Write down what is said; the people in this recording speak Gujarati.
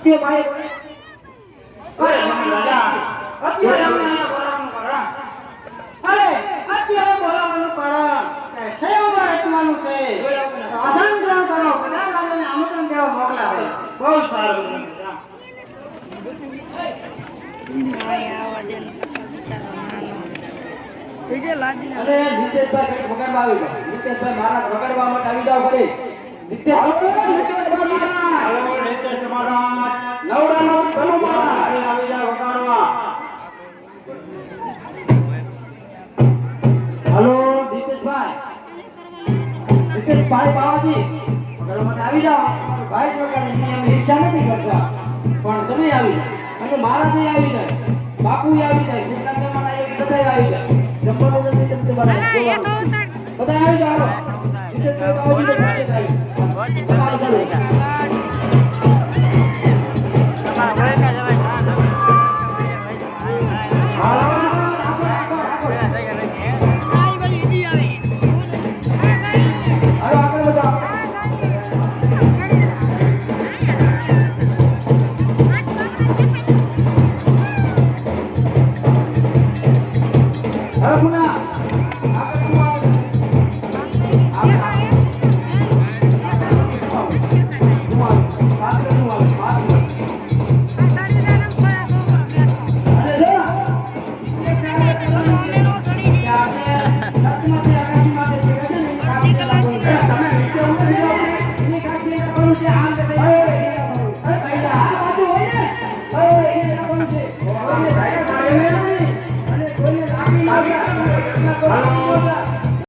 તે ભાઈ અરે મને રાજા અત્યારે અમને બોલાવવાનું કારણ અરે અત્યારે બોલાવવાનું કારણ સેવમાં રચવાનું છે આસન ગ્રહણ કરો બધા રાજાને આમંત્રણ દેવા મોકલાવે બહુ સારું અરે જીતેશભાઈ પકડવા આવી જાઓ જીતેશભાઈ મારા પકડવા માટે આવી જાઓ ઘરે હેલો જીતેશભાઈ બાવાજી પકડવા માટે આવી જાઓ ભાઈ પ્રકારની ઈચ્છા નથી કરતા પણ તમે આવી જાઓ અને મહારાજ આવી જાય બાપુ આવી જાય બધા આવી જાય જમવાનું નથી બધા આવી જાઓ Hello.